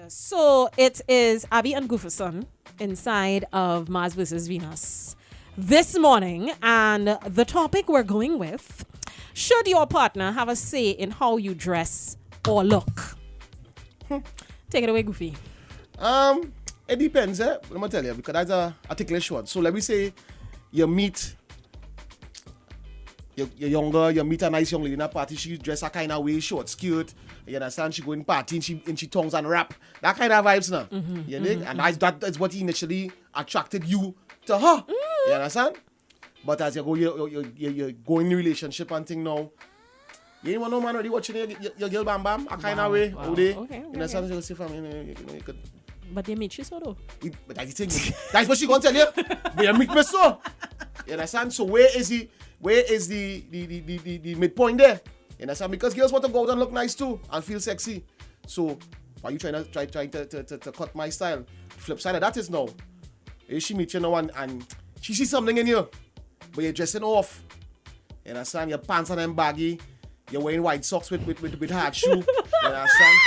So it is Abby and Gooferson inside of Mars versus Venus this morning, and the topic we're going with: should your partner have a say in how you dress or look? Take it away, Goofy. It depends, Let me tell you, because that's a articulate short. So let me say you meet you're younger, you meet a nice young lady in a party, she dress a kind of way, short skirt, you understand, she go in party and she tongues and rap. That kind of vibes now. You know? And that's what initially attracted you to her. You understand? But as you go in the relationship and thing now, you ain't want no man already watching your girl bam bam, a kind of way. Okay, you understand? You see from you could. But they meet you so though. But that's the thing. That's what she gonna tell you. But you meet me so. You understand? So where is the midpoint there? You understand? Because girls want to go out and look nice too and feel sexy. So why you trying to cut my style? Flip side of that is now, if she meet you now and she sees something in you, but you're dressing off. You understand? Your pants are them baggy. You're wearing white socks with hard shoe. You understand?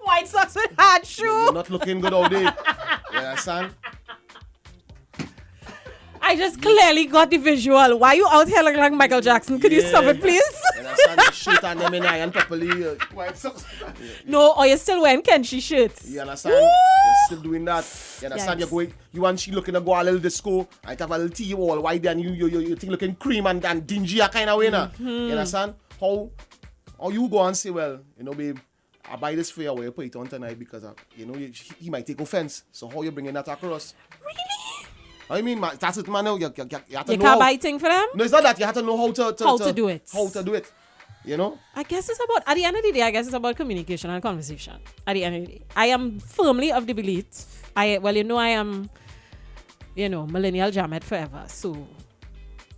White socks with hard shoe. You're not looking good all day. You understand? I just clearly got the visual. Why you out here looking like Michael Jackson? Could you stop it, please? You understand? You shoot on them in iron properly. White socks. No, or you're still wearing Kenshi shirts. You understand? You're still doing that. You understand? Yes. You're going. You and she looking to go a little disco. I have a little tea all white there, and you think looking cream and dingy a kind of way now. You understand? How you go and say, well, you know, babe, I buy this for you, I put it on tonight because you know he might take offense. So how you bringing that across? Really? I mean, that's it, man. You have to You know can't buy thing for them? No, it's not that. You have to know how to do it. How to do it. You know? I guess it's about, at the end of the day, I guess it's about communication and conversation. At the end of the day. I am firmly of the belief, I am, millennial Jamet forever. So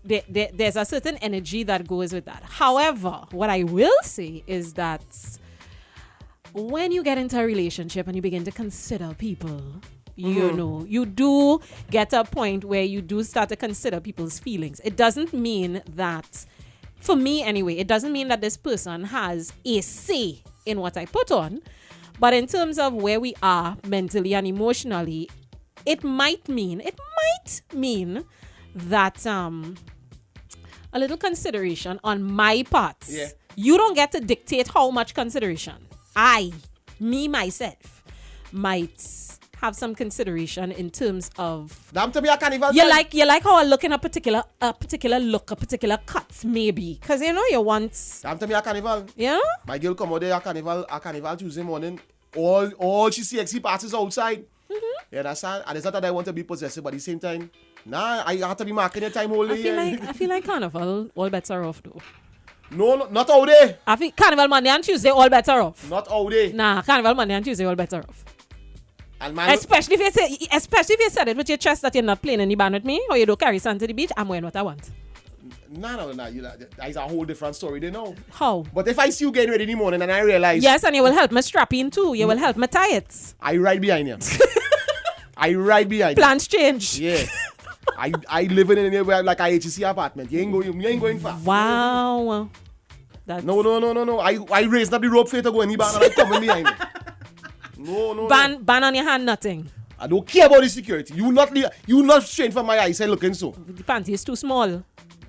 there's a certain energy that goes with that. However, what I will say is that when you get into a relationship and you begin to consider people, you do get a point where you do start to consider people's feelings. It doesn't mean that, for me anyway, it doesn't mean that this person has a say in what I put on. But in terms of where we are mentally and emotionally, it might mean that a little consideration on my part. Yeah. You don't get to dictate how much consideration. Myself, might have some consideration in terms of Damn to me a carnival. you like how I look in a particular look, a particular cut, maybe. Cause you want. Damn to me a carnival. Yeah? My girl come out there a carnival Tuesday morning. All she sexy parts is outside. You understand? And it's not that I want to be possessive, but at the same time, I have to be marking the time only. I feel like carnival, all bets are off though. No, not all day. I think carnival Monday and Tuesday, all bets are off. Not all day. Nah, carnival Monday and Tuesday, all bets are off. And man, Especially if you said it with your chest that you're not playing any band with me, or you don't carry sand to the beach, I'm wearing what I want. No. That's a whole different story, they know. How? But if I see you getting ready in the morning and I realize... Yes, and you will help me strap in too. You will help me tie it. I ride behind you. I ride behind you. Plans change. Yeah. I live in anywhere like a HC apartment. You ain't going far. Wow. No. I raised up the rope for you to go any bar and I come behind you. No. Ban on your hand, nothing. I don't care about the security. You not straight from my eyes looking so. The panty is too small.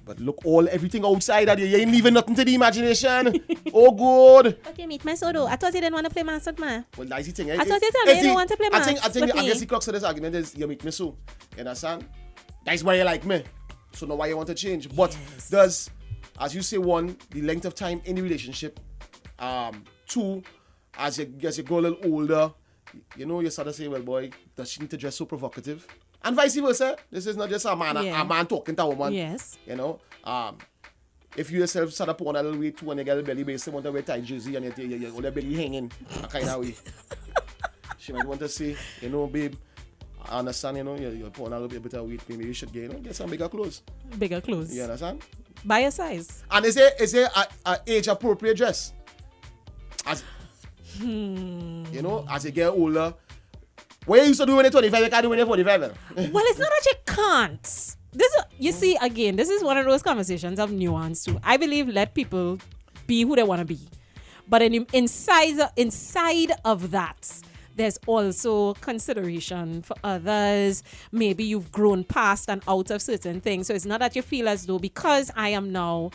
But look, everything outside of you ain't leaving nothing to the imagination. Oh, good. But you meet me so though. I thought you didn't want to play master, man. Well, that's the thing. I thought you told me you don't want to play I maths think with I me. guess the crux of this argument is you meet me so. You understand? That's why you like me. So now why you want to change. But does, as you say, one, the length of time in the relationship. Two, as you go a little older, you start to say, well, boy, does she need to dress so provocative? And vice versa. This is not just a man talking to a woman. Yes. If you yourself start to put on a little weight too and you get a belly base, you want to wear tight jersey and your belly hanging, that kind of way. She might want to say, babe, I understand, you're putting a little bit of weight, maybe you should get some bigger clothes. Bigger clothes. You understand? By your size. And is it a age appropriate dress? As you get older, what you used to do when you're 25, you can't do when you're 45. Well, it's not that you can't. See, again, this is one of those conversations of nuance too. I believe let people be who they want to be. But inside of that, there's also consideration for others. Maybe you've grown past and out of certain things. So it's not that you feel as though because I am now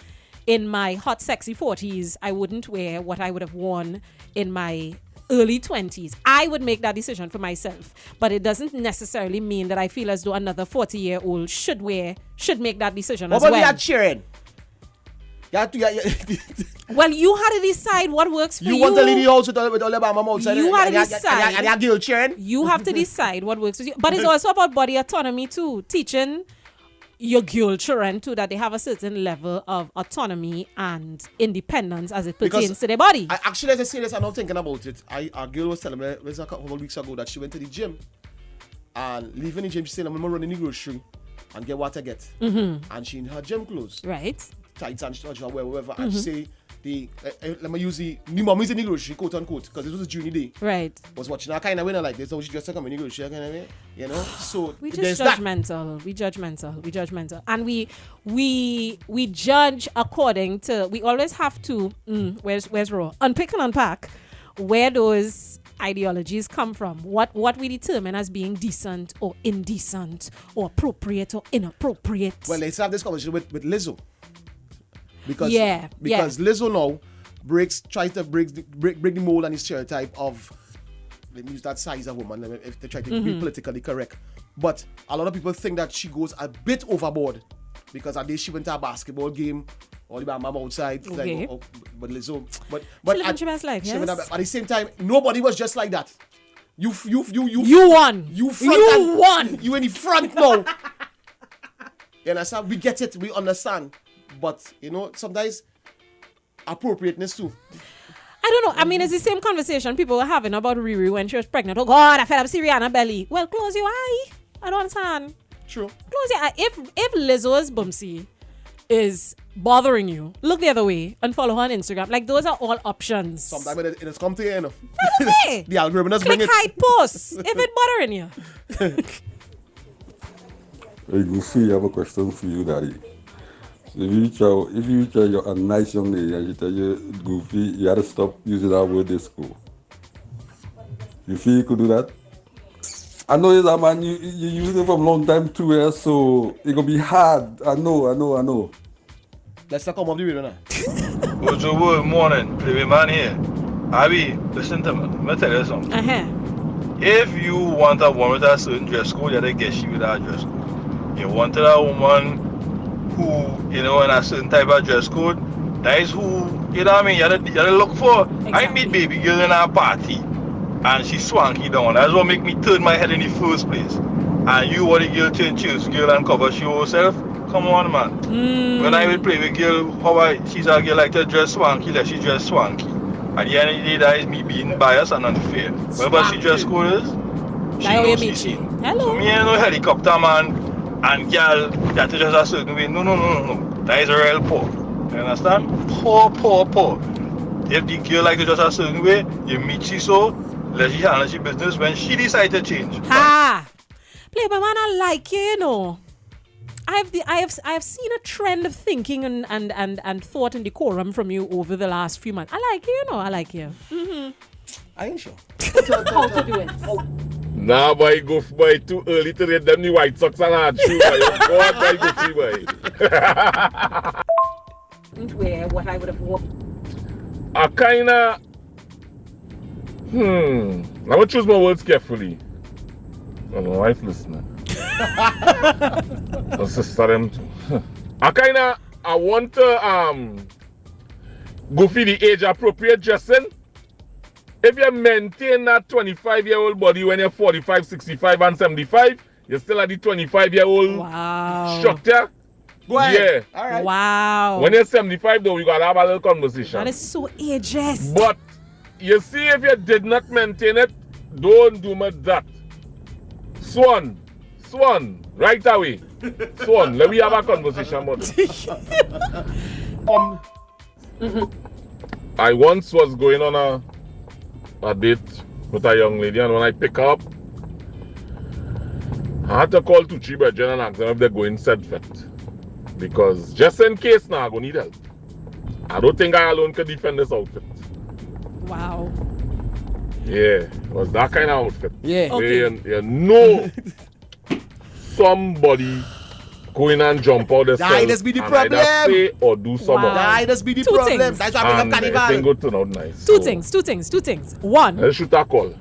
in my hot, sexy 40s, I wouldn't wear what I would have worn in my early 20s. I would make that decision for myself. But it doesn't necessarily mean that I feel as though another 40-year-old should make that decision as well. What about you cheering? Well, you had to decide what works for you. You want to leave the house with all the mama outside You had to decide. And your girl cheering? You have to decide what works for you. But it's also about body autonomy too. Teaching your girl children too that they have a certain level of autonomy and independence as it pertains to their body. Actually, as I say this, I'm not thinking about it. Our girl was telling me a couple of weeks ago that she went to the gym and leaving the gym, she said, I'm going to run in the grocery and get what I get. And she in her gym clothes. Right. Tights and she wear whatever. And she say, let me use the mom is in the grocery, quote unquote, because it was a junior day. Right. Was watching her kind of winner like this, so she just come in the grocery, kind of way, you know. So we just judgmental. We judgmental, and we judge according to. We always have to. Where's raw? Unpick and unpack where those ideologies come from. What we determine as being decent or indecent or appropriate or inappropriate. Well, let's have this conversation with Lizzo. Because Lizzo now tries to break the mold and the stereotype of, let me use that size of woman if they try to be politically correct. But a lot of people think that she goes a bit overboard because a day she went to a basketball game, all the mama outside, okay. But Lizzo, but at the same time, nobody was just like that. You won. You won. You in the front now. You understand? We get it. We understand. But, you know, sometimes appropriateness too. I don't know. I mean, it's the same conversation people were having about Riri when she was pregnant. Oh, God, I fed up Rihanna belly. Well, close your eye. I don't understand. True. Close your eye. If Lizzo's bumsy is bothering you, look the other way and follow her on Instagram. Like, those are all options. Sometimes it has come to you, you know. The algorithm does bring it. Click hide posts if it's bothering you. Hey, Goofy, I have a question for you, Daddy. So if you tell you're a nice young lady and you tell you, Goofy, you had to stop using that word disco. You feel you could do that? I know it's a man, you use it for a long time too, so it gonna be hard. I know. Let's talk about the video now. Good morning, baby man here. Abby, listen to me. Let me tell you something. If you want a woman with a certain dress code, you have to get she with that dress code. You wanted a woman who, you know, in a certain type of dress code, that is who, you know what I mean, you gotta look for. Exactly. I meet baby girl in a party and she swanky down. That's what make me turn my head in the first place. And you want the girl to choose girl and cover she herself? Come on, man. When I will play with girl, she's a girl like to dress swanky, like she dress swanky. At the end of the day, that is me being biased and unfair. Whatever she dress code is, she knows she see. Hello. So me ain't no helicopter man. And girl, that is just a certain way. No. That is a real poor. You understand? Poor. If the girl like to just a certain way, you meet she so, let she handle she business when she decide to change. Playboy man, I like you, you know. I have seen a trend of thinking and thought and decorum from you over the last few months. I like you, you know. I like you. I ain't sure. How to do it? Nah, boy, go boy, too early to read them new White Sox and hard shoe, boy. Go on, boy, go see, boy. Wear what I would have worn. I kinda... I'm gonna choose my words carefully. Oh, my wife listening. My sister them too. I want to go for the age appropriate dressing. If you maintain that 25-year-old body when you're 45, 65, and 75, you're still at the 25-year-old structure. Go ahead. Yeah. All right. Wow. When you're 75, though, we got to have a little conversation. That is so ageist. But you see, if you did not maintain it, don't do me that. Swan, right away. Swan, let me have a conversation about it. I once was going on a date with a young lady, and when I pick her up, I had to call 2-3 brethren and ask them if they're going said fit. Because just in case now, I'm going to need help. I don't think I alone can defend this outfit. Wow. Yeah, it was that kind of outfit. Yeah. Okay. Where you know somebody going and jump out the That cell just be the and problem. either say or do some Wow. of it. That just be the Two problem. things. That's why I bring up And it carnival. go turn out nice. Two So, things. One. Let's shoot a call.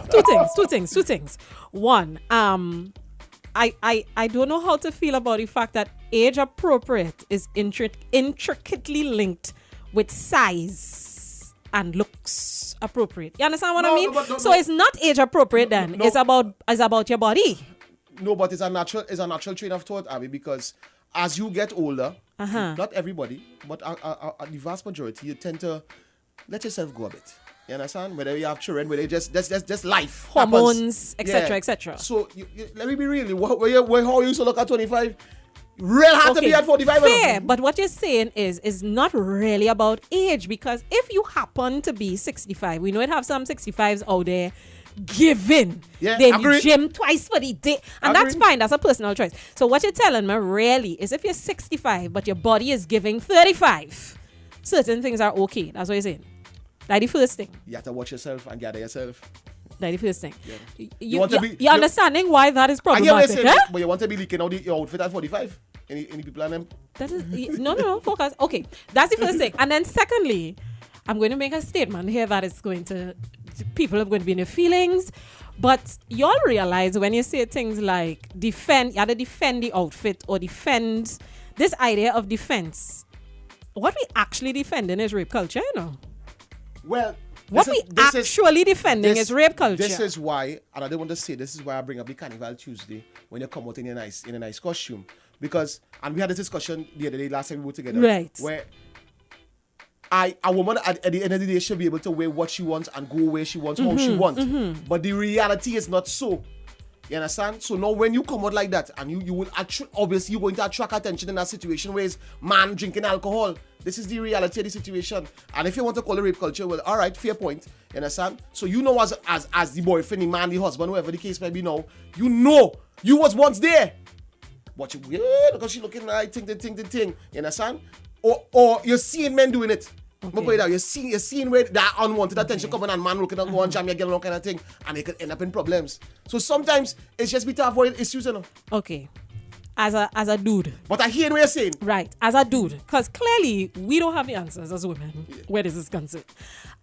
Two things. One, I don't know how to feel about the fact that age appropriate is intricately linked with size and looks appropriate. You understand what I No, mean? no, So it's not age appropriate then. no. It's about your body. No, but it's a natural train of thought, Abby, because as you get older, not everybody, but the vast majority, you tend to let yourself go a bit. You understand? Whether you have children, whether just life, Hormones, happens. etc., etc. So let me be real. How you used to look at 25? Real hard to be at 45. Fair, but what you're saying is not really about age, because if you happen to be 65, we know it have some 65s out there giving. Yeah, They agree. gym twice for the day. And that's Agree. fine. That's a personal choice. So what you're telling me really is if you're 65, but your body is giving 35, certain things are okay. That's what you're saying. Like the first thing. You have to watch yourself and gather yourself. Like the first thing. You want to be- you're understanding why that is I hear what you're problematic, saying, huh? but you want to be leaking out your outfit at 45? Any people on them? That is no, focus. Okay, that's the first thing. And then secondly, I'm going to make a statement here that is going to people are going to be in their feelings. But y'all realize when you say things like defend, you either defend the outfit or defend this idea of defense. What we actually defending is rape culture, you know. Well, What we actually defending is rape culture. This is why, and I don't want to say this is why I bring up the Carnival Tuesday when you come out in a nice costume, because and we had this discussion the other day last time we were together, Right? Where a woman at the end of the day should be able to wear what she wants and go where she wants, how she wants. But the reality is not so. You understand? So now when you come out like that and you will obviously you're going to attract attention in that situation where it's man drinking alcohol. This is the reality of the situation. And if you want to call it rape culture, well, all right, fair point. You understand? So you know as the boyfriend, the man, the husband, whoever the case may be now, you know you was once there. But you because she looking like thing. You understand? Or you're seeing men doing it. Okay. You're seeing where that unwanted attention coming and man looking at one jam your girl and all kind of thing, and they could end up in problems. So sometimes it's just be to avoid issues, you know. Okay. As a dude. But I hear what you're saying. Right, as a dude, because clearly we don't have the answers as women where this is concerned.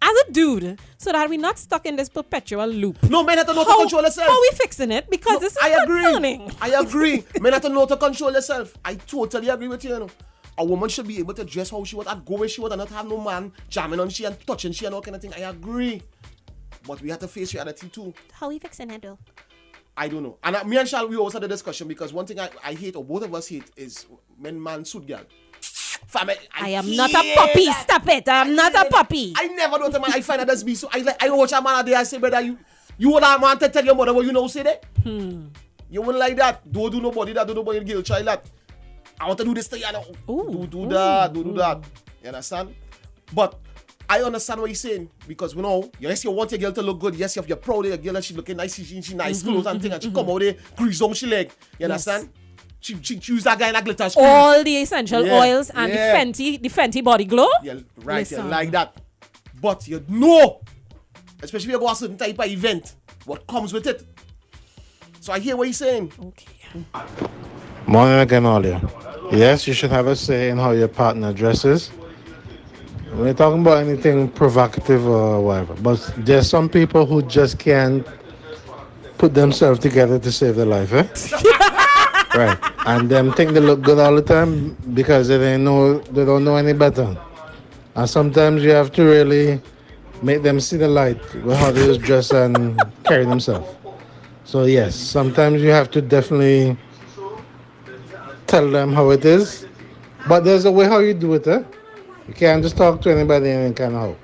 As a dude, so that we're not stuck in this perpetual loop. No, men have to know to control themselves. How are we fixing it? Because No, this is I agree. concerning. I agree. Men have to know to control themselves. I totally agree with you, you know. A woman should be able to dress how she wants and go where she wants and not have no man jamming on she and touching she and all kind of thing. I agree. But we have to face reality too. How are we fixing it though? I don't know. And me and Charles, we always had a discussion because one thing I hate, or both of us hate, is man suit girl. Family, I am not a puppy. that. Stop it. I am not a puppy. I never know the man. I find that that's me. So I watch a man there. I say, brother, you want a man to tell your mother what you know say that? You wouldn't like that. Don't do nobody that. Don't nobody girl child that. I want to do this to you. Ooh. Do that. You understand? But I understand what you're saying because you know, yes, you want your girl to look good. Yes, you're proud of your girl and she's looking nice. She nice clothes and things, and she come out there, grease on she leg. You understand? She use that guy in a glitter screen. All the essential Yeah, oils and yeah. the Fenty body glow. Yeah, right. Listen. Yeah, like that. But you know, especially if you go to a certain type of event, what comes with it. So I hear what you're saying. Okay. Morning again, Olia. Yes, you should have a say in how your partner dresses. We're talking about anything provocative or whatever. But there's some people who just can't put themselves together to save their life, eh? Right. And them think they look good all the time because they don't know any better. And sometimes you have to really make them see the light with how they dress and carry themselves. So yes, sometimes you have to definitely tell them how it is. But there's a way how you do it, eh? You can't just talk to anybody in any kind of how.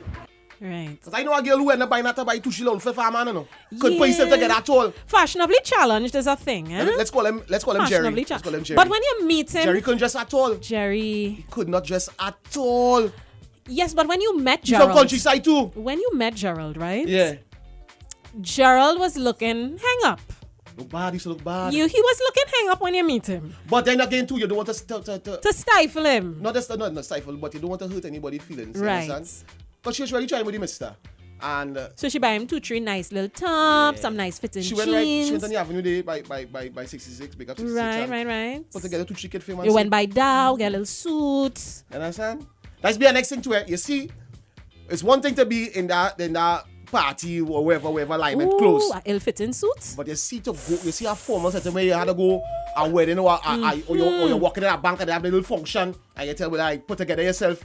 Right. Because I know a girl who end up buying that to buy two shilling for a man, you know. Couldn't put himself together at all. Fashionably challenged is a thing, eh? Let's call him Jerry. Fashionably Let's call him Jerry. But when you meet him, Jerry couldn't dress at all. Jerry. Could not dress at all. Yes, but when you met He's from Gerald, countryside too. when you met Gerald, right? Yeah. Gerald was looking hang up. Look bad, he used to look bad. He was looking hang up when you meet him. But then again too, you don't want to To stifle him. not stifle, but you don't want to hurt anybody's feelings. you Right. understand? Because she was really trying with the mister. And so she buy him 2-3 nice little tops, some nice fitting she jeans. She went on the avenue there by 66, big up 66. Right. Put together 2-3 kid famous. You went by Dow, get a little suit. You understand? That's be the next thing to it. You see, it's one thing to be in that party or wherever alignment close. Ill-fitting suits. But you see a formal setting where you had to go a wedding or you're walking in a bank and they have a little function and you tell me like put together yourself.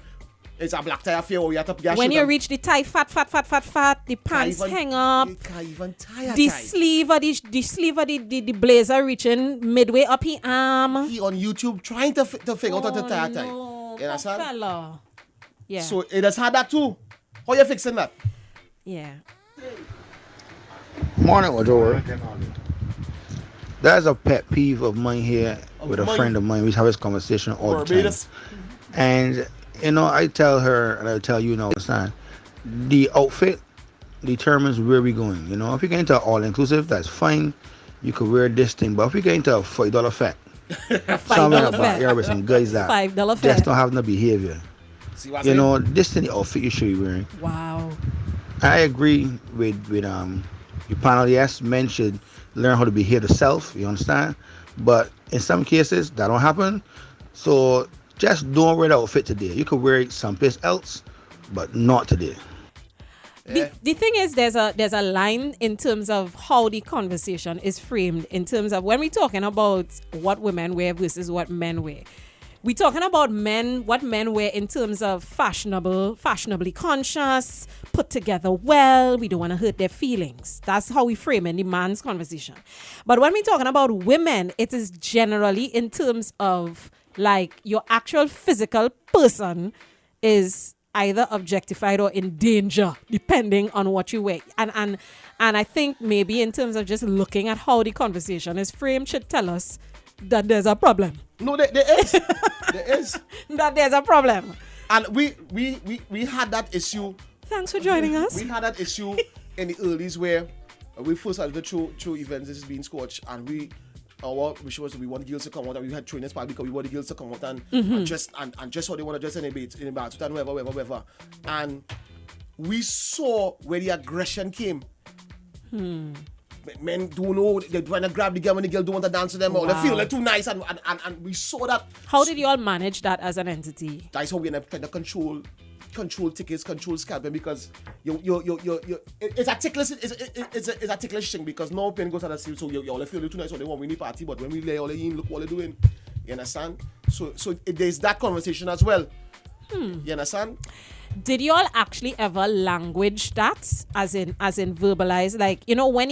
It's a black tie affair or you have to get when you reach the tie fat, the pants hang up. You can't even tie the sleeve of the blazer reaching midway up his arm. He on YouTube trying to figure out how to tie a tie. No, you understand? Fella. Yeah. So it has had that too. How you fixing that? Yeah. Morning, Ojo. There's a pet peeve of mine here with a friend of mine. We have this conversation all the time. And you know, I tell her and I tell you now, understand, the outfit determines where we're going. You know, if you get into all-inclusive, that's fine. You could wear this thing. But if you get into a $5 fat, something about here with some guys that $5 just don't have no behavior. You know, this thing the outfit you should be wearing. Wow. I agree with your panel. Yes, men should learn how to behave themselves. You understand? But in some cases, that don't happen. So just don't wear the outfit today. You could wear it someplace else, but not today. The thing is, there's a line in terms of how the conversation is framed in terms of when we're talking about what women wear versus what men wear. We're talking about what men wear in terms of fashionably conscious, put together well. We don't want to hurt their feelings. That's how we frame in the man's conversation. But when we're talking about women, it is generally in terms of like your actual physical person is either objectified or in danger, depending on what you wear. And I think maybe in terms of just looking at how the conversation is framed should tell us that there's a problem. No, there is. There is. That there's a problem. And we had that issue. Thanks for joining us. We had that issue in the earlys where we first started the through events. This is being Scotch, and we wish was we want girls to come out, and we had trainers part because we want the girls to come out and dress and just how they want to dress in the bathsuit and whatever. And we saw where the aggression came. Men don't know, they're trying to grab the girl when the girl don't want to dance with them, or they feel they're too nice, and we saw that. How did you all manage that as an entity? That's how we end up trying to control tickets, control scalping, because it's a ticklish, it's a ticklish thing, because no pain goes on the street, so you all feel too nice when they want winning party, but when we lay all in, look what they're doing. You understand? So there's that conversation as well. You understand? Did you all actually ever language that, as in verbalize? Like, you know, when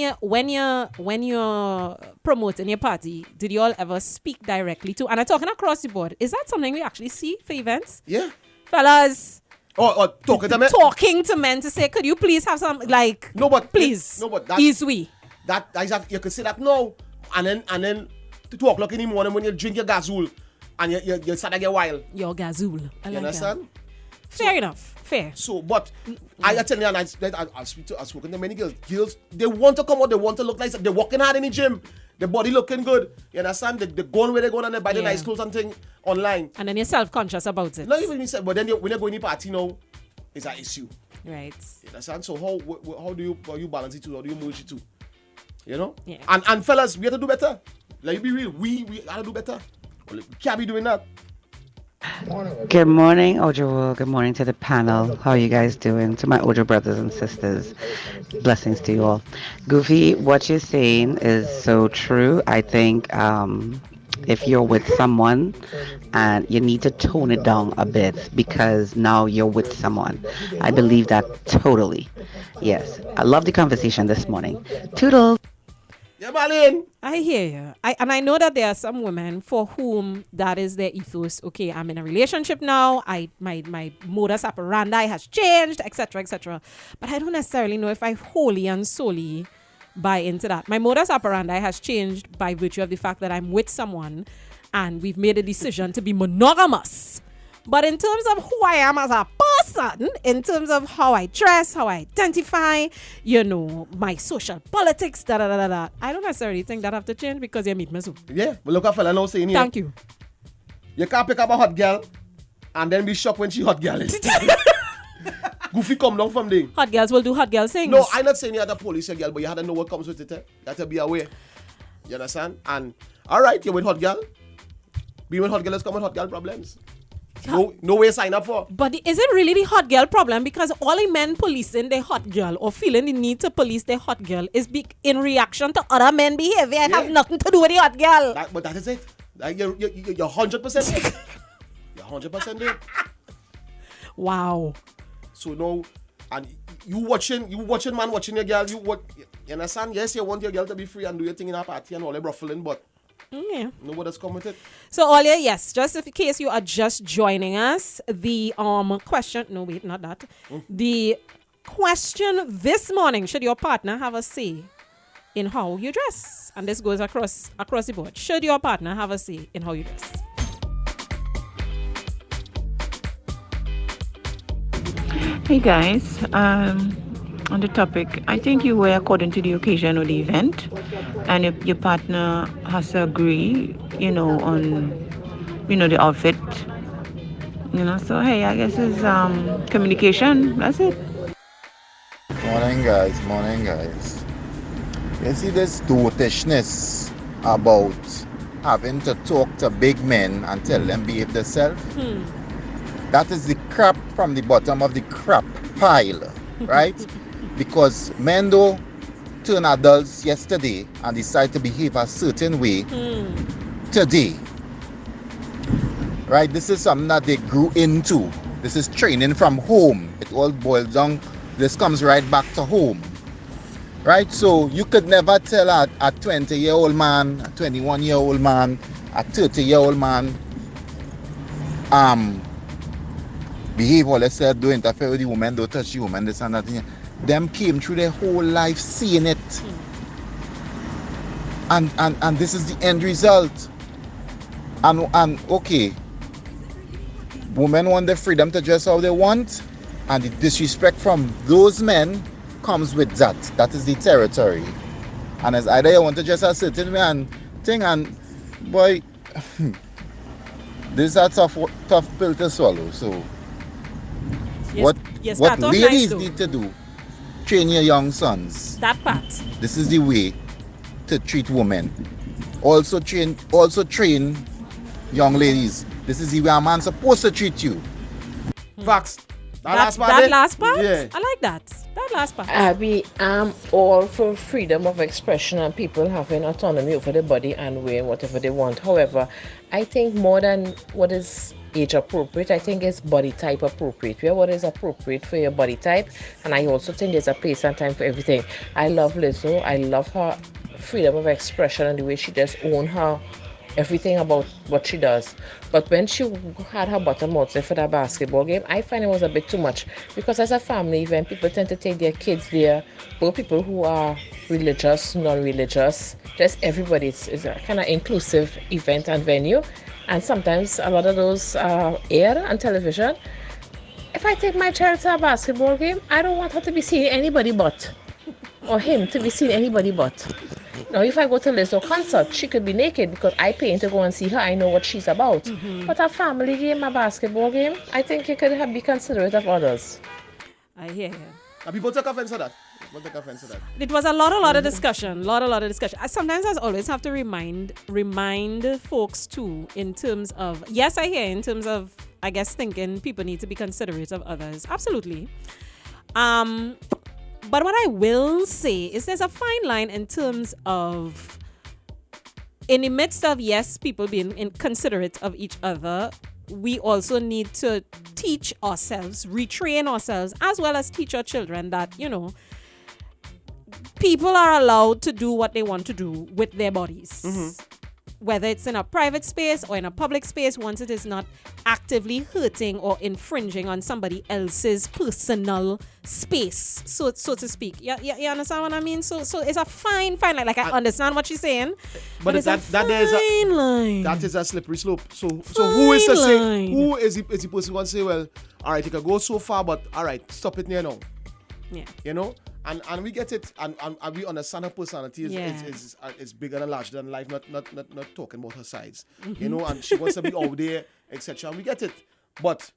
you're promoting your party, did you all ever speak directly to? And I'm talking across the board. Is that something we actually see for events? Yeah, fellas. Or talking to men. Talking to men to say, could you please have some like? No, but please. No, but that is we. That you could say that no, and then 2 o'clock in the morning when you drink your gazoo, and you start to get wild. Your gazoo. You understand? Fair enough. Fair. So, but I tell you, and I've spoken to many girls. Girls, they want to come out, they want to look nice. They're working hard in the gym. Their body looking good. You understand? They're going where they're going and they buy the nice clothes and thing online. And then you're self-conscious about it. Not even me, but then when you're going to party now, it's an issue. Right. You understand? So how do you balance it too? How do you merge it too? You know? Yeah. And fellas, we have to do better. Like, be real. We gotta do better. We can't be doing that. Good morning, Ojo. Good morning to the panel. How are you guys doing? To my Ojo brothers and sisters, blessings to you all. Goofy, what you're saying is so true. I think if you're with someone and you need to tone it down a bit because now you're with someone. I believe that totally. Yes. I love the conversation this morning. Toodles. Yeah, Marlene. I hear you. I know that there are some women for whom that is their ethos. Okay, I'm in a relationship now. My modus operandi has changed, etc., etc. But I don't necessarily know if I wholly and solely buy into that. My modus operandi has changed by virtue of the fact that I'm with someone and we've made a decision to be monogamous. But in terms of who I am as a person, in terms of how I dress, how I identify, you know, my social politics, I don't necessarily think that have to change because you meet me soon. Yeah, but look at fella now saying here. Thank you. You can't pick up a hot girl and then be shocked when she hot girl is. Goofy come down from there. Hot girls will do hot girl things. No, I'm not saying you had a police girl, but you had to know what comes with it. You have to be aware. You understand? And all right, you're with hot girl. Being with hot girls come with hot girl problems. No way sign up for. But is it really the hot girl problem? Because all the men policing their hot girl or feeling the need to police their hot girl is in reaction to other men behavior and have nothing to do with the hot girl. But that is it. You're 100% there. You're 100% there. Wow. So now, and you watching man watching your girl. You understand? Yes, you want your girl to be free and do your thing in a party and all that ruffling, but yeah. know what has come with it. So Olia, yes, just in case you are just joining us, the question. No, wait, not that. The question this morning: should your partner have a say in how you dress? And this goes across the board. Should your partner have a say in how you dress? Hey guys, on the topic, I think you wear according to the occasion or the event, and if your partner has to agree, on, the outfit, so hey, I guess it's communication, that's it. Morning guys. You see this dotishness about having to talk to big men and tell them behave themselves? That is the crap from the bottom of the crap pile, right? Because men though turn adults yesterday and decide to behave a certain way today. Right? This is something that they grew into. This is training from home. It all boils down. This comes right back to home. Right? So you could never tell a 20-year-old man, a 21-year-old man, a 30-year-old man, behave or let's say don't interfere with the woman, don't touch the woman, this and that. Them came through their whole life seeing it. And this is the end result. And okay, women want the freedom to dress how they want, and the disrespect from those men comes with that. That is the territory. And as either you want to dress a certain way and thing, and boy, this is a tough pill to swallow. So what ladies need to do, train your young sons. That part. This is the way to treat women. Also train young ladies. This is the way a man's supposed to treat you. Facts. That last part? Yeah. I like that. That last part. Abby, I'm all for freedom of expression and people having autonomy over their body and wearing whatever they want. However, I think more than what is age appropriate, I think it's body type appropriate. Wear what is appropriate for your body type, and I also think there's a place and time for everything. I love Lizzo. I love her freedom of expression and the way she just own her everything about what she does. But when she had her bottom outside for that basketball game, I find it was a bit too much, because as a family event, people tend to take their kids there, both people who are religious, non-religious, just everybody. It's a kind of inclusive event and venue. And sometimes a lot of those air on television. If I take my child to a basketball game, I don't want her to be seeing anybody but, or him to be seeing anybody but. Now, if I go to Lizzo concert, she could be naked because I pay to go and see her. I know what she's about. But a family game, a basketball game, I think you could be considerate of others. I hear you. And people take offense to that. It was a lot of discussion. Sometimes I always have to remind folks too, in terms of, yes, I hear in terms of, I guess, thinking people need to be considerate of others. Absolutely. But what I will say is there's a fine line in terms of, in the midst of, yes, people being considerate of each other, we also need to teach ourselves, retrain ourselves, as well as teach our children that, people are allowed to do what they want to do with their bodies. Whether it's in a private space or in a public space, once it is not actively hurting or infringing on somebody else's personal space, so to speak. You understand what I mean? So it's a fine line. Like, I understand what she's saying, but it's a fine line. That is a slippery slope. So who is to say? Who is the person who wants to say, well, all right, you can go so far, but all right, stop it near now. Yeah. And we get it, and we understand her personality is bigger and larger than life, not talking about her size, and she wants to be out there, etc. And we get it, but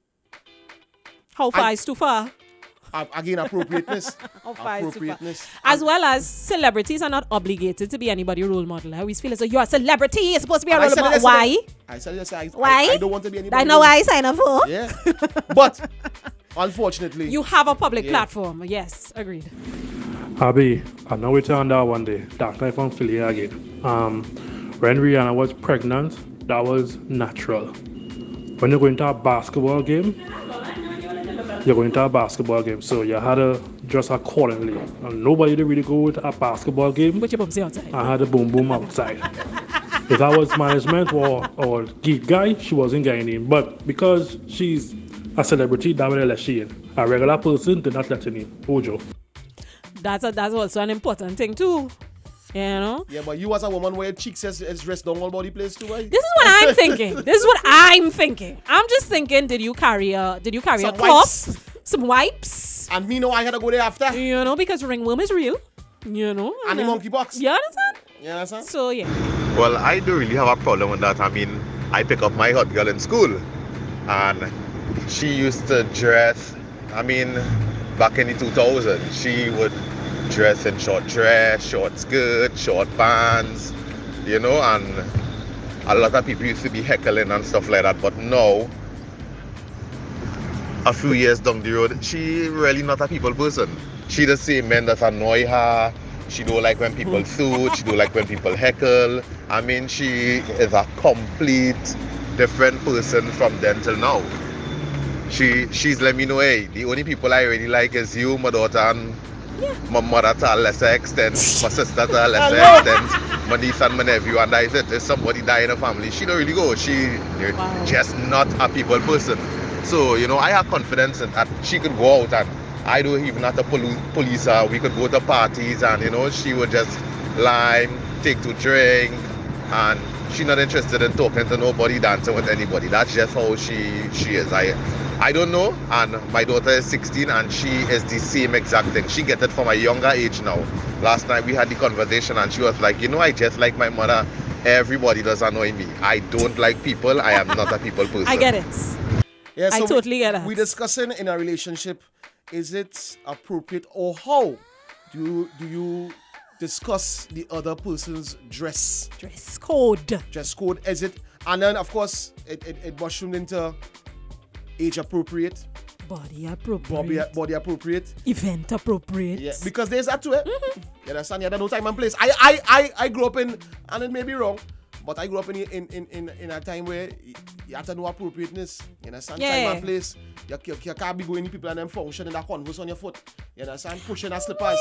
how far is too far? Again, appropriateness. How far is too far? Appropriateness. As well as celebrities are not obligated to be anybody role model. I always feel as though you're a celebrity, you're supposed to be a And I role said it model. yesterday. Why? I said yesterday, Why? I don't want to be anybody. I know why I sign up for. Yeah. But unfortunately, You have a public Yeah. platform. Yes, agreed. Abby, I know we turned out one day. That night from Philly again. When Rihanna was pregnant, that was natural. When you're going to a basketball game, you're going to a basketball game, so you had to dress accordingly. And nobody did really go to a basketball game. Put your bumsy outside. I had a boom boom outside. If that was management or geek guy, she wasn't getting in. But because she's a celebrity, that would let she in. A regular person did not let her in. Ojo. That's also an important thing too. You know? Yeah, but you as a woman where cheeks is dressed down all body place too, right? This is what I'm thinking. I'm just thinking, did you carry a Some cloth? wipes. Some wipes? And me know I had to go there after. You know, because ringworm is real. You know? And the monkeypox. You understand? You understand? So yeah. Well, I don't really have a problem with that. I mean, I pick up my hot girl in school, and she used to dress, I mean, back in the 2000s, she would dress in short dress, short skirt, short pants, you know, and a lot of people used to be heckling and stuff like that. But now, a few years down the road, she really not a people person. She the same men that annoy her. She don't like when people suit. She don't like when people heckle. I mean, she is a complete different person from then till now. She's let me know, hey, the only people I really like is you, my daughter, and my mother to a lesser extent, my sister to a lesser extent, my niece and my nephew, and that is it. If somebody die in a family, she don't really go. She just not a people person. So, you know, I have confidence in that she could go out, and I don't even have to police her. We could go to parties, and, you know, she would just lie, take to drink, and she's not interested in talking to nobody, dancing with anybody. That's just how she is. I don't know, and my daughter is 16 and she is the same exact thing. She gets it from a younger age now. Last night we had the conversation and she was like, you know, I just like my mother. Everybody does annoy me. I don't like people. I am not a people person. I get it. Yeah, so I totally get it. We're discussing in a relationship, is it appropriate or how do you discuss the other person's dress code? Dress code, is it? And then, of course, it mushroomed into age appropriate, body appropriate, body appropriate, event appropriate. Yeah, because there's that too. You understand? You don't know time and place. I grew up in, and it may be wrong, but I grew up in a time where you have to know appropriateness. You understand? Yeah. Time and place. You can't be going to people and them function in that converse on your foot. You understand? Pushing our slippers.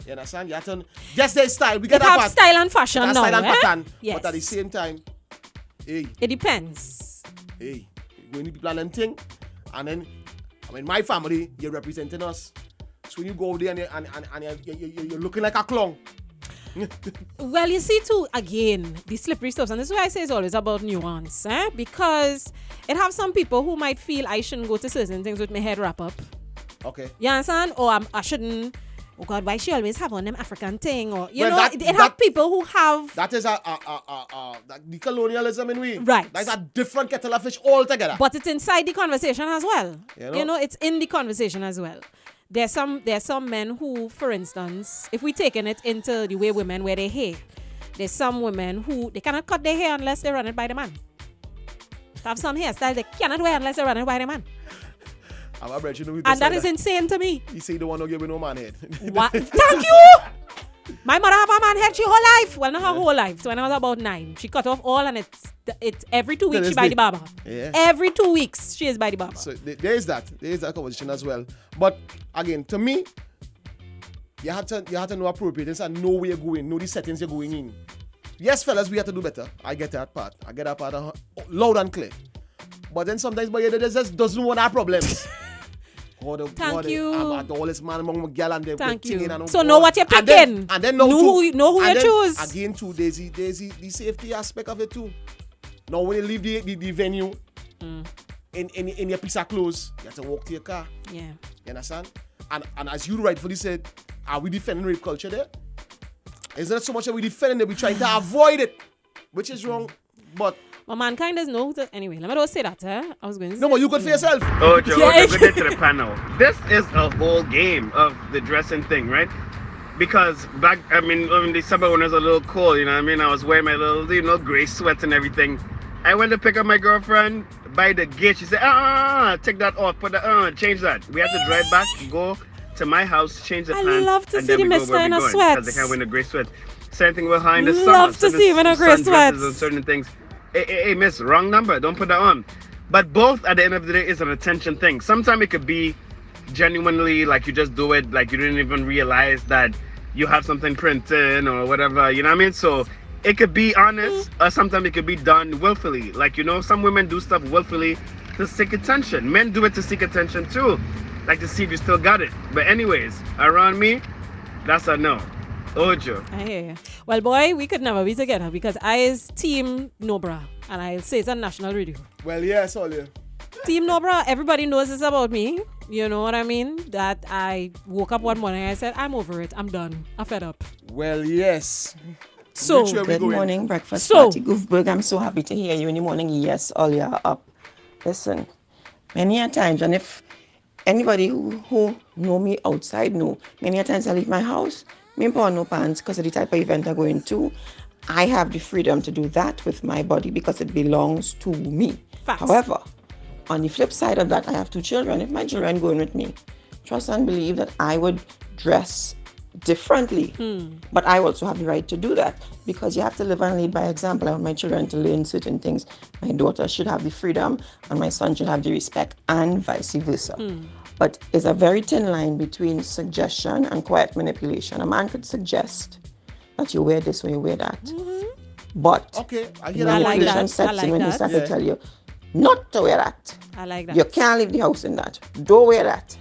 You understand? You have to just their style. We get It that have part. style and fashion now, Style and pattern. Yes. But at the same time, hey. It depends. Hey, going to people and them thing, and then I mean my family, you're representing us. So when you go there and you're looking like a clown. Well, you see too, again, the slippery stuff, and this is why I say it's always about nuance, because it have some people who might feel I shouldn't go to certain things with my head wrap up. Okay. You understand? Or I shouldn't. Oh God, why she always have on them African thing? Or you Well, know, it have people who have. That is the colonialism in we. Right. That's a different kettle of fish altogether. But it's inside the conversation as well. You know? It's in the conversation as well. There's some men who, for instance, if we taking it into the way women wear their hair, there's some women who they cannot cut their hair unless they run it by the man. They have some hairstyle they cannot wear unless they run it by the man. And that is insane to me. You say you don't want to give me no man head. What? Thank you! My mother have a man head she whole life. Well, not her whole life. So when I was about 9, she cut off all, and it's every 2 weeks she by the barber. Yeah. Every 2 weeks she is by the barber. So there is that conversation as well. But again, to me, you have to know appropriateness and know where you're going, know the settings you're going in. Yes, fellas, we have to do better. I get that part. I get that part loud and clear. But then sometimes, but they just doesn't want our problems. Thank you. All this man among my girl and they Thank you. And So know what you're picking. And then know who you choose. Again, too, there's the safety aspect of it too. Now when you leave the venue in your piece of clothes, you have to walk to your car. Yeah. You understand? And as you rightfully said, are we defending rape culture there? Is there so much that we defending that we're trying to avoid it? Which is wrong. But Well, mankind is no. Anyway, let me not say that. I was going to say. No, but you could for yourself. Oh, Joe, good day to the panel. This is a whole game of the dressing thing, right? Because back, in December when it was a little cold, you know what I mean? I was wearing my little, gray sweats and everything. I went to pick up my girlfriend by the gate. She said, take that off, change that. We had to drive back, go to my house, change the pants. I love to see the mister in a sweat. Because they can't wear the gray sweat. Same thing with her in the summer. Love to see him in a gray sweat. And certain things. Hey, miss, wrong number. Don't put that on. But both, at the end of the day, is an attention thing. Sometimes it could be genuinely like you just do it, like you didn't even realize that you have something printed or whatever, you know what I mean? So it could be honest, or sometimes it could be done willfully. Like, some women do stuff willfully to seek attention. Men do it to seek attention too, like to see if you still got it. But anyways, around me, that's a no. Ojo. I hear you. Well, boy, we could never be together because I is team no bra, and I'll say it's on national radio. Well, yes, all you. Team no bra, everybody knows this about me. You know what I mean? That I woke up one morning and I said, I'm over it. I'm done. I'm fed up. Well, yes. So, good morning, breakfast party. Goofberg, I'm so happy to hear you in the morning. Yes, all you're up. Listen, many a times, and if anybody who know me outside know, many a times I leave my house, me put on no pants because of the type of event I'm going to. I have the freedom to do that with my body because it belongs to me. Facts. However, on the flip side of that, I have 2 children. If my children going with me, trust and believe that I would dress differently. But I also have the right to do that because you have to live and lead by example. I want my children to learn certain things. My daughter should have the freedom and my son should have the respect and vice versa. But it's a very thin line between suggestion and quiet manipulation. A man could suggest that you wear this or you wear that. But okay, I hear manipulation sets in when they start to tell you not to wear that. I like that. You can't leave the house in that. Don't wear that.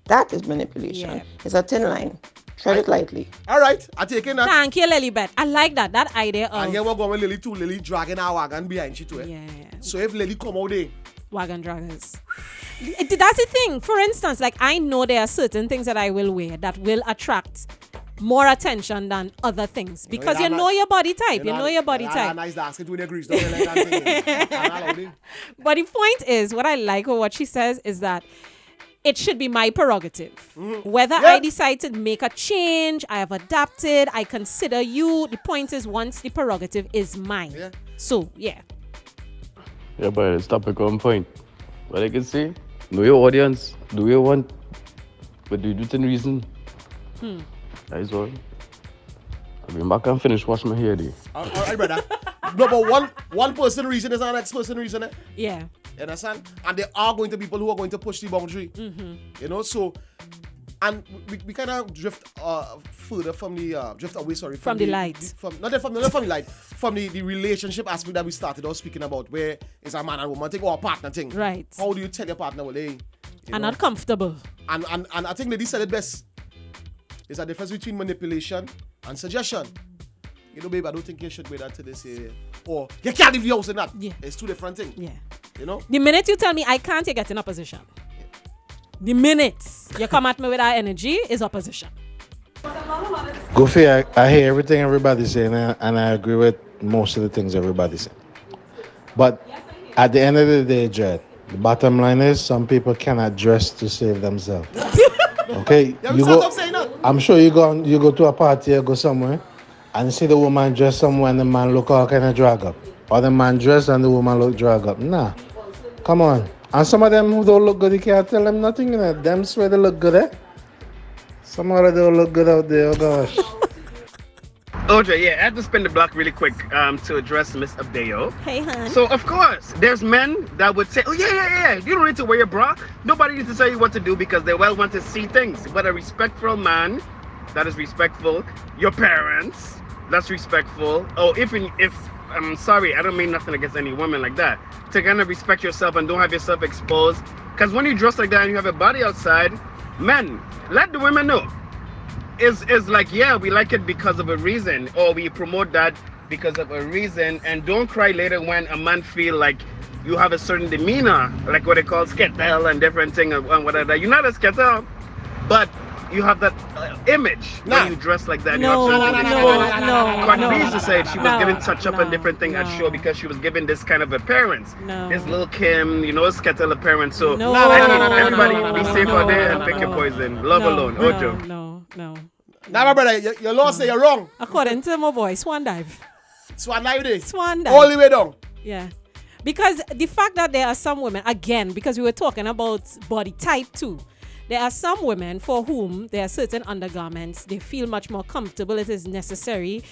That is manipulation. Yeah. It's a thin line. Tread it lightly. All right, I take in that. Thank you, Lilybeth. I like that. That idea of... And here we're going with Lily too. Lily dragging our wagon behind you too. Yeah. So if Lily come out there... Wagon draggers. That's the thing. For instance, like I know there are certain things that I will wear that will attract more attention than other things because you know your body type. You know your body type. Nice basket with the grease. Don't like that. But the point is, what I like or what she says is that it should be my prerogative. Whether I decide to make a change, I have adapted, I consider you. The point is, once the prerogative is mine. So, yeah. Yeah, but it's topic on point. What I can say, know your audience, do what you want, but do it within reason. That is all. I'll be back and finish washing my hair there. All right, brother. No, but one person reason is not next person reason. Yeah. You understand? And there are going to be people who are going to push the boundary. You know, so... And we kind of drift further from the... drift away, sorry. From the light. Not from the light. From the relationship aspect that we started out speaking about, where it's a man and woman thing or a partner thing. Right. How do you tell your partner, well, hey... I'm not comfortable. And I think Lady said it best. There's a difference between manipulation and suggestion. You know, babe, I don't think you should wear that to this area. Or, you can't leave the house in that. Yeah. It's 2 different things. Yeah. You know? The minute you tell me I can't, you get in opposition. The minute you come at me with that energy is opposition. Goofy, I hear everything everybody's saying, and I agree with most of the things everybody's saying. But at the end of the day, Jed, the bottom line is some people cannot dress to save themselves. Okay? I'm sure you go to a party or go somewhere and see the woman dress somewhere and the man look all kind of drag up. Or the man dress and the woman look drag up. Nah. Come on. And some of them who don't look good, you can't tell them nothing. You know? Them swear they look good, eh? Some of them don't look good out there, oh gosh. OJ, yeah, I had to spin the block really quick to address Miss Abdeo. Hey, hon. So, of course, there's men that would say, oh, yeah, you don't need to wear your bra. Nobody needs to tell you what to do because they well want to see things. But a respectful man that is respectful, your parents, that's respectful. Oh, if I'm sorry, I don't mean nothing against any woman like that. To kind of respect yourself and don't have yourself exposed. Because when you dress like that and you have a body outside, men, let the women know. Is like, yeah, we like it because of a reason, or we promote that because of a reason, and don't cry later when a man feel like you have a certain demeanor, like what they call skettle and different thing and whatever. You're not a skettle, but you have that image when you dress like that. No. Cardi B said she was giving touch up and different thing at show because she was giving this kind of appearance. This Lil Kim, Skettle appearance. So everybody be safe out there and pick your poison. Love alone, Ojo. No. Now, my brother, your law say you're wrong. According to my boy, Swan Dive. Swan Dive. Swan Dive. All the way down. Yeah. Because the fact that there are some women, again, because we were talking about body type too, there are some women for whom there are certain undergarments, they feel much more comfortable, it is necessary.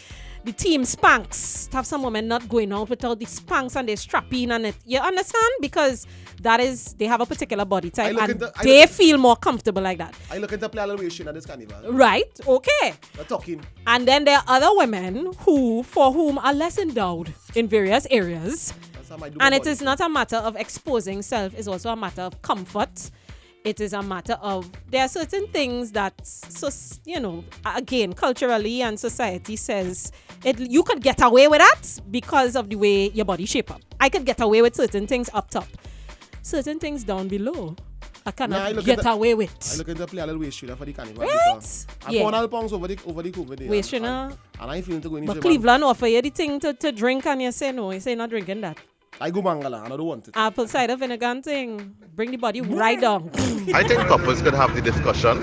The team Spanx, to have some women not going out without the Spanx and they're strapping on it. You understand? Because that is, they have a particular body type and they feel more comfortable like that. I look into play a little at this carnival. Right, okay. We're talking. And then there are other women for whom are less endowed in various areas. And it is not a matter of exposing self, it's also a matter of comfort. It is a matter of, there are certain things that, again, culturally and society says, you could get away with that because of the way your body shape up. I could get away with certain things up top. Certain things down below, I cannot get away with. I look into play a little waist trainer for the carnival. Right? I found all pounds over the COVID there. Waist trainer. And I feel to go in. But Cleveland offer you the thing to drink and you say no. You say not drinking that. I go Mangala and I don't want it. Apple cider vinegar thing. Bring the body right down. I think couples could have the discussion.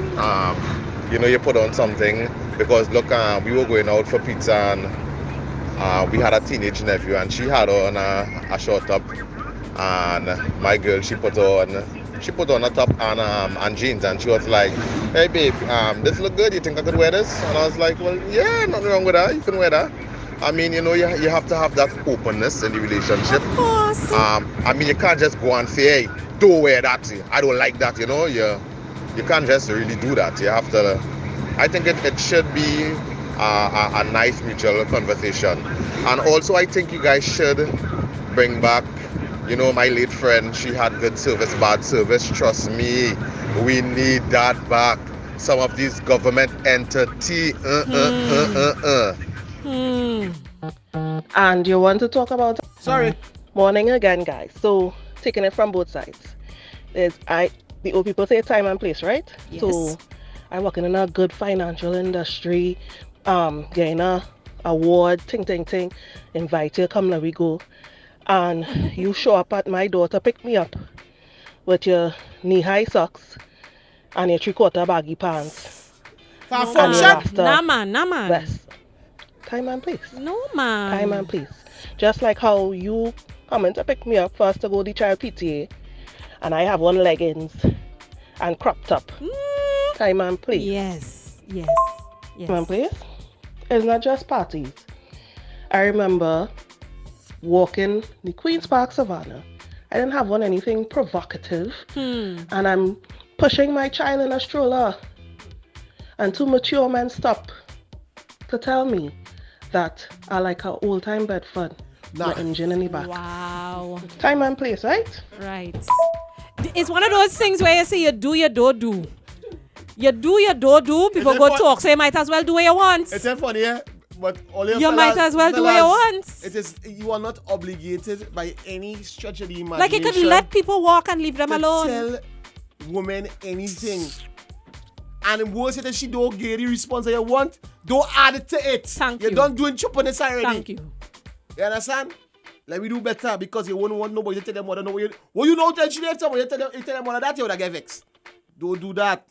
You put on something because look, we were going out for pizza and we had a teenage nephew and she had on a short top, and my girl she put on a top and jeans, and she was like, "Hey babe, this look good. You think I could wear this?" And I was like, "Well, yeah, nothing wrong with that. You can wear that." I mean, you have to have that openness in the relationship. Of course. I mean, you can't just go and say, "Hey, don't wear that. I don't like that." You can't just really do that. You have to. I think it should be a nice mutual conversation, and also I think you guys should bring back. My late friend, she had good service, bad service. Trust me, we need that back. Some of these government entity. And you want to talk about? Sorry. Morning again, guys. So taking it from both sides. The old people say time and place, right? Yes. So I'm working in a good financial industry, getting a award, ting. Invite you, come let we go. And you show up at my door to pick me up with your knee-high socks and your three-quarter baggy pants. Nah, man. Vest. Time and place. No, man. Time and place. Just like how you coming to pick me up for us to go to child PTA, and I have on leggings and crop top. Time and place. Yes. Time and place. It's not just parties. I remember walking the Queen's Park Savannah. I didn't have on anything provocative, and I'm pushing my child in a stroller, and two mature men stop to tell me that I like an old-time Bedford, the engine in the back. Wow. Time and place, right? Right. It's one of those things where you say you do, you don't do. You do, you don't do. People go talk, so you might as well do what you want. It's funny, yeah? But all you might as well do what you want. It is, you are not obligated by any stretch of the imagination. Like you could let people walk and leave them alone. Tell women anything. And worse it is she don't get the response that you want, don't add it to it. Thank you. You don't do it chop on this already. Thank you. You understand? Let me do better because you won't want nobody to tell them what you know tell she left someone, you tell them one of that, you would get vexed. Don't do that.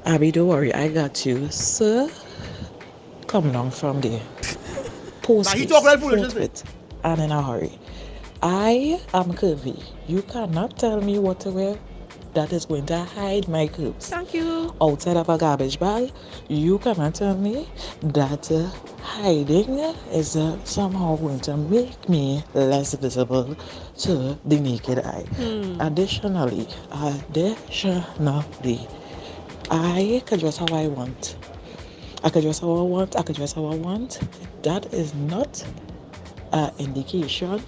Abby, don't worry, I got you. Sir, come down from there. Post he talk like foolish, it, and in a hurry. I am curvy. You cannot tell me what to wear. That is going to hide my curves. Thank you. Outside of a garbage bag, you cannot tell me that hiding is somehow going to make me less visible to the naked eye. Additionally, I can dress how I want. I can dress how I want. That is not an indication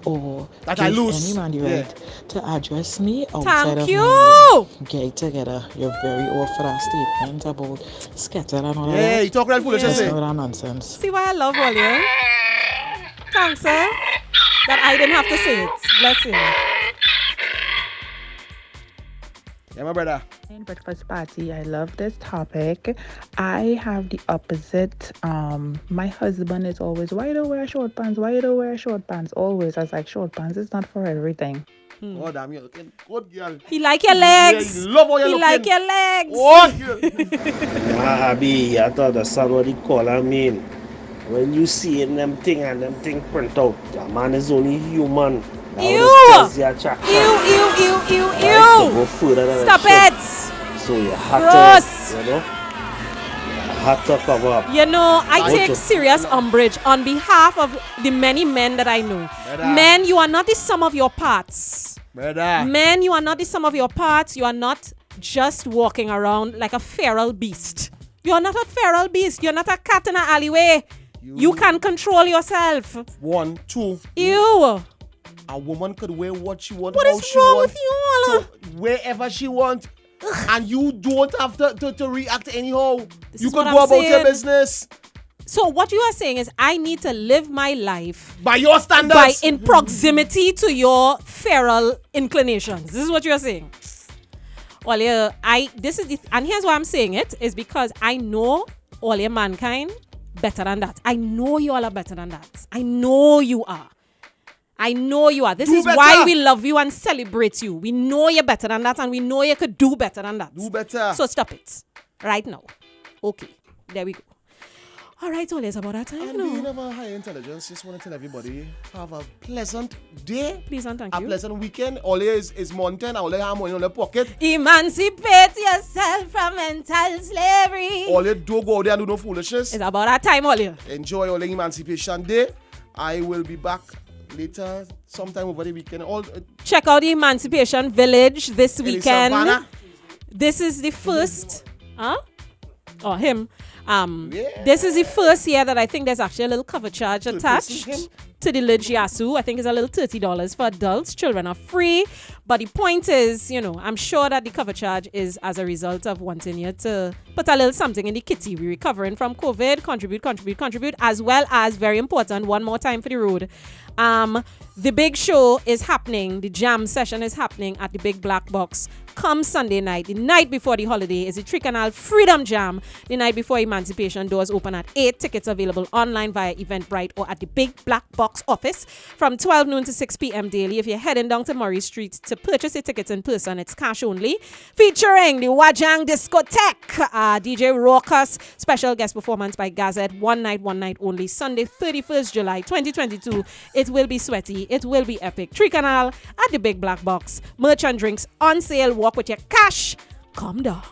or that give I lose any man the right to address me outside of you. Get together. You're very off for that statement about scatter and all that. Yeah, you talk like foolish. Just know that nonsense. See why I love all you? Thanks, sir. That I didn't have to say it. Bless you. Yeah, my brother. Breakfast party. I love this topic. I have the opposite. My husband is always, why you don't wear short pants? Why you don't wear short pants? Always. I was like, short pants is not for everything. Oh, damn, you're looking good, girl. He like your legs. Yeah, he love how you're he looking. like your legs. Oh, girl. Abi, I thought the son what he call I mean. When you see them thing and them thing print out, a man is only human. Ew! Ew, ew. Go further than Stop that it. shit. So you have Gross. to, you know, have to cover up. You know, I take Ocho. serious umbrage on behalf of the many men that I know. Brother. Men, you are not the sum of your parts. Brother. Men, you are not the sum of your parts. You are not just walking around like a feral beast. You are not a feral beast. You're not a cat in an alleyway. You can control yourself. 1, 2. Ew. A woman could wear what she wants. What how is she wrong want, with you all? to wherever she wants. And you don't have to react anyhow. You is could what go I'm about your saying. business. So what you are saying is I need to live my life by your standards, in proximity to your feral inclinations. This is what you're saying. Well, yeah, and here's why I'm saying it is because I know all your mankind better than that. I know you all are better than that. I know you are. This Do is better. why we love you and celebrate you. We know you're better than that, and we know you could do better than that. Do better. So stop it right now. Okay, there we go. All right, always about that time. And being of a high intelligence, just want to tell everybody, have a pleasant day. Pleasant, thank you. A pleasant weekend. Always is mountain. All you have money in your pocket. Emancipate yourself from mental slavery. All you do go out there and do no foolishness. It's about that time, all you. Enjoy your Emancipation Day. I will be back later, sometime over the weekend. Check out the Emancipation Village this In weekend. Savannah. This is the first. Him. This is the first year that I think there's actually a little cover charge attached to the Lidge Yasu. I think it's a little $30 for adults. Children are free. But the point is, I'm sure that the cover charge is as a result of wanting you to put a little something in the kitty. We're recovering from COVID. Contribute. As well as, very important, one more time for the road. The big show is happening. The jam session is happening at the Big Black Box. Come Sunday night, the night before the holiday, is the Tricanal Freedom Jam. The night before Emancipation, doors open at 8. Tickets available online via Eventbrite or at the Big Black Box office from 12 noon to 6 p.m. daily. If you're heading down to Murray Street to purchase your tickets in person, it's cash only. Featuring the Wajang Discotheque, DJ Raucus, special guest performance by Gazette. One night only. Sunday, 31st July 2022. It will be sweaty. It will be epic. Tricanal at the Big Black Box. Merch and drinks on sale. Walk with your cash. Come down.